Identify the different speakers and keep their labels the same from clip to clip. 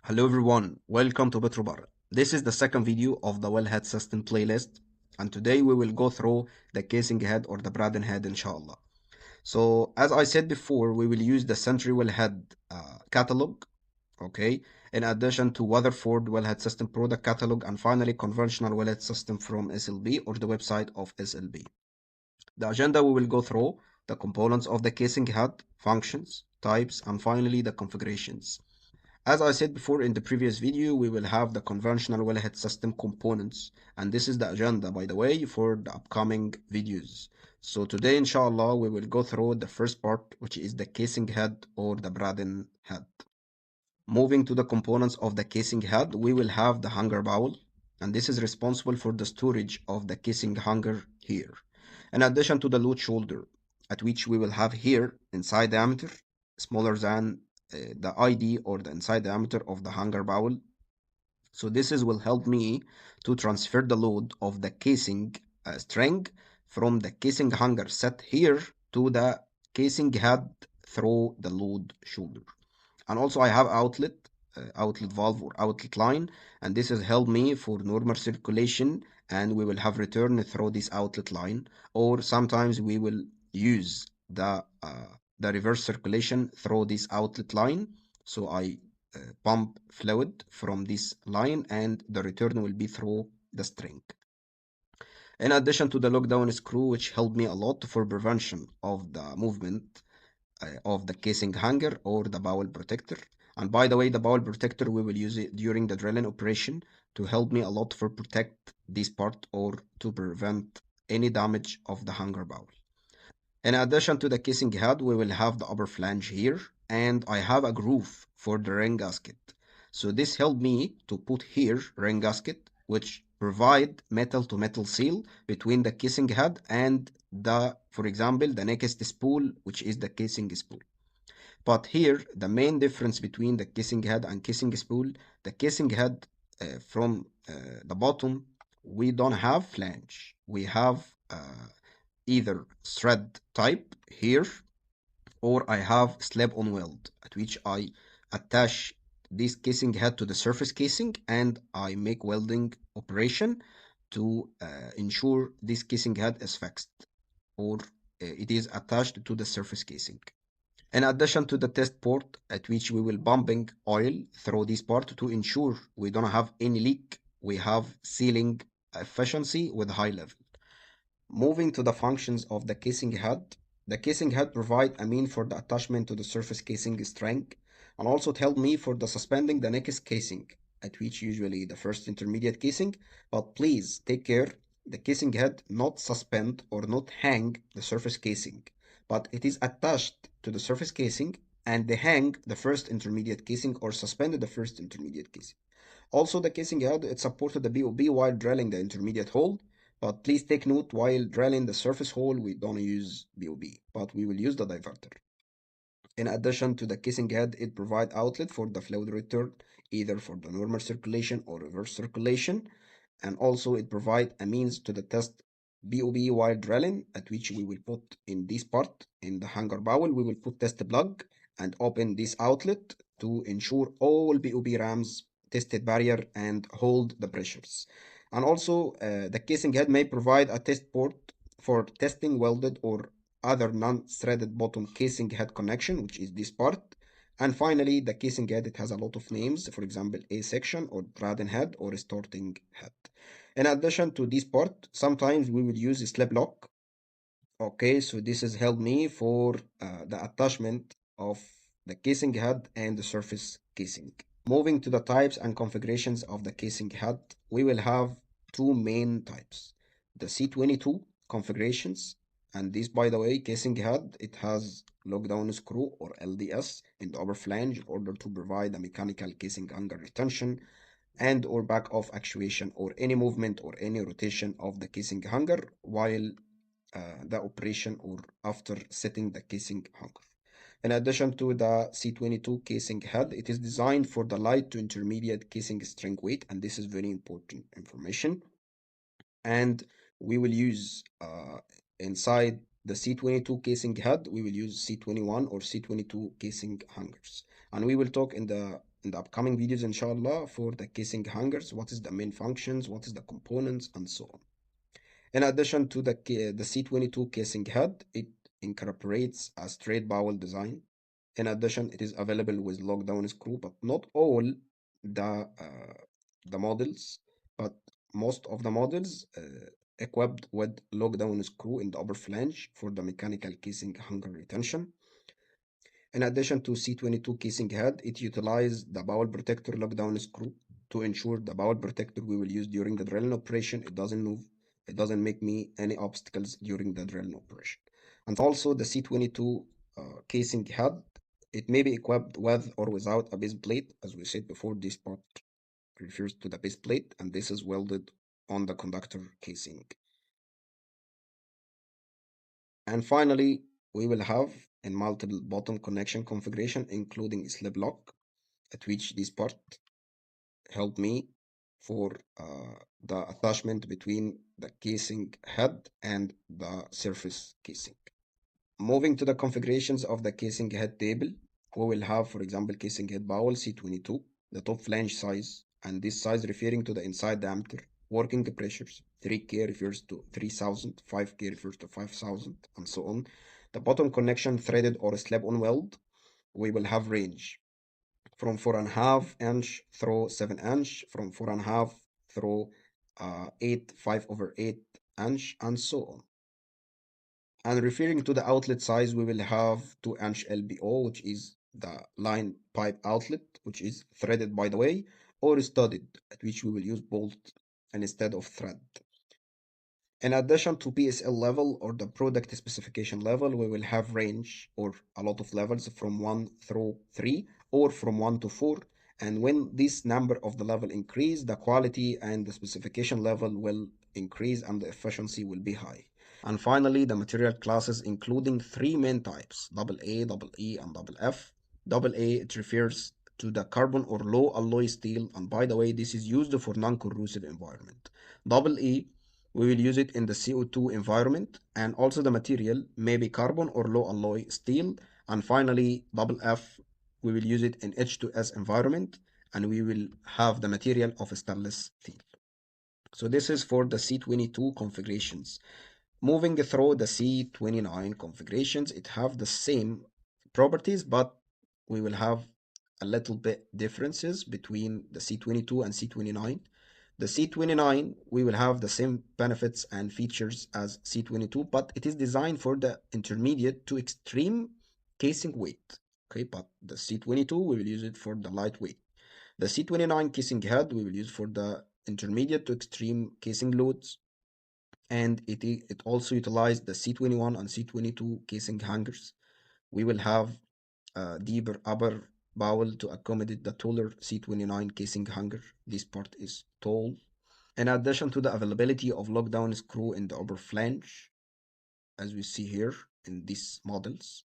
Speaker 1: Hello everyone, welcome to PetroBarrel. This is the second video of the Wellhead system playlist, and today we will go through the casing head or the Braden head inshallah. So as I said before, we will use the Century Wellhead catalog, okay, in addition to Weatherford Wellhead system product catalog, and finally conventional Wellhead system from SLB or the website of SLB. The agenda we will go through the components of the casing head, functions, types, and finally the configurations. As I said before in the previous video, we will have the conventional wellhead system components, and this is the agenda, by the way, for the upcoming videos. So today, inshallah, we will go through the first part, which is the casing head or the Braden head. Moving to the components of the casing head, we will have the hanger bowl, and this is responsible for the storage of the casing hanger here. In addition to the load shoulder, at which we will have here inside diameter, smaller than the ID or the inside diameter of the hanger bowl. So this will help me to transfer the load of the casing string from the casing hanger set here to the casing head through the load shoulder. And also I have outlet valve or outlet line, and this has helped me for normal circulation, and we will have return through this outlet line, or sometimes we will use the reverse circulation through this outlet line. So I pump fluid from this line and the return will be through the string. In addition to the lockdown screw, which helped me a lot for prevention of the movement of the casing hanger or the bowel protector. And by the way, the bowel protector, we will use it during the drilling operation to help me a lot for protect this part or to prevent any damage of the hanger bowl. In addition to the casing head, we will have the upper flange here, and I have a groove for the ring gasket. So this helped me to put here ring gasket, which provide metal to metal seal between the casing head and the, for example, the next spool, which is the casing spool. But here, the main difference between the casing head and casing spool, the casing head from the bottom, we don't have flange. We have either thread type here, or I have slab-on weld, at which I attach this casing head to the surface casing and I make welding operation to ensure this casing head is fixed or it is attached to the surface casing. In addition to the test port at which we will pumping oil through this part to ensure we don't have any leak, we have sealing efficiency with high level. Moving to the functions of the casing head, the casing head provide a mean for the attachment to the surface casing string, and also it helped me for the suspending the next casing, at which usually the first intermediate casing, but please take care the casing head not suspend or not hang the surface casing, but it is attached to the surface casing and they hang the first intermediate casing or suspended the first intermediate casing. Also the casing head, it supported the BOB while drilling the intermediate hole, but please take note while drilling the surface hole, we don't use BOB, but we will use the diverter. In addition to the casing head, it provides outlet for the fluid return, either for the normal circulation or reverse circulation. And also it provides a means to the test BOB while drilling, at which we will put in this part, in the hanger bowl, we will put test plug and open this outlet to ensure all BOB rams tested barrier and hold the pressures. And also the casing head may provide a test port for testing welded or other non-threaded bottom casing head connection, which is this part. And finally, the casing head, it has a lot of names, for example, A section or Braden head or starting head. In addition to this part, sometimes we will use a slab lock. Okay, so this has helped me for the attachment of the casing head and the surface casing. Moving to the types and configurations of the casing head, we will have two main types. The C22 configurations, and this, by the way, casing head, it has lockdown screw or LDS in the upper flange in order to provide a mechanical casing hanger retention and or back off actuation or any movement or any rotation of the casing hanger while the operation or after setting the casing hanger. In addition to the C22 casing head, it is designed for the light to intermediate casing string weight, and this is very important information. And we will use inside the C22 casing head, we will use C21 or C22 casing hangers. And we will talk in the in the upcoming videos, inshallah, for the casing hangers, what is the main functions, what is the components, and so on. In addition to the C22 casing head, it incorporates a straight bowel design. In addition, it is available with lockdown screw, but not all the models, but most of the models equipped with lockdown screw in the upper flange for the mechanical casing hanger retention. In addition to C22 casing head, it utilizes the bowel protector lockdown screw to ensure the bowel protector we will use during the drilling operation, it doesn't move, it doesn't make me any obstacles during the drilling operation. And also the C22 casing head, it may be equipped with or without a base plate. As we said before, this part refers to the base plate, and this is welded on the conductor casing. And finally, we will have in multiple bottom connection configuration, including slip lock, at which this part help me for the attachment between the casing head and the surface casing. Moving to the configurations of the casing head table, we will have, for example, casing head bowel C22, the top flange size, and this size referring to the inside diameter, working pressures, 3K refers to 3000, 5K refers to 5000, and so on. The bottom connection threaded or slab-on weld, we will have range from 4.5 inch through 7 inch, from 4.5 through 8, 5/8 inch, and so on. And referring to the outlet size, we will have 2-inch LBO, which is the line pipe outlet, which is threaded by the way, or studded, at which we will use bolt instead of thread. In addition to PSL level or the product specification level, we will have range or a lot of levels from 1 through 3 or from 1 to 4. And when this number of the level increase, the quality and the specification level will increase and the efficiency will be high. And finally, the material classes including three main types, AA, double E, and double F. Double A, it refers to the carbon or low alloy steel, and by the way, this is used for non-corrosive environment. Double E, we will use it in the CO2 environment, and also the material may be carbon or low alloy steel. And finally, double F, we will use it in H2S environment, and we will have the material of stainless steel. So this is for the C22 configurations. Moving through the C29 configurations, it have the same properties, but we will have a little bit differences between the C22 and C29. The C29, we will have the same benefits and features as C22, but it is designed for the intermediate to extreme casing weight. Okay, but the C22, we will use it for the lightweight. The C29 casing head, we will use for the intermediate to extreme casing loads, and it also utilized the C21 and C22 casing hangers. We will have a deeper upper bowel to accommodate the taller C29 casing hanger. This part is tall. In addition to the availability of lockdown screw in the upper flange, as we see here in these models,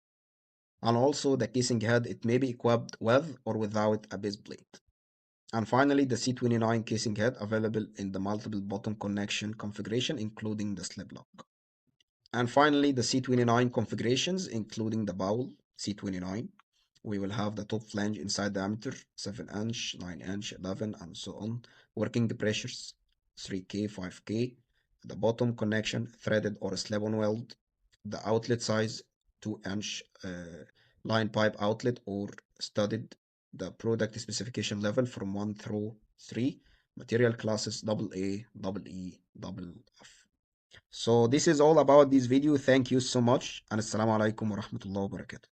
Speaker 1: and also the casing head, it may be equipped with or without a base plate. And finally, the C29 casing head available in the multiple bottom connection configuration, including the slip lock. And finally, the C29 configurations, including the bowl C29. We will have the top flange inside diameter, 7 inch, 9 inch, 11, and so on. Working pressures, 3K, 5K. The bottom connection, threaded or slab-on weld. The outlet size, 2-inch line pipe outlet or studded. The product specification level from 1 through 3. Material classes, AA, double E, double F. So this is all about this video. Thank you so much. And assalamu alaikum wa rahmatullahi wa barakatuh.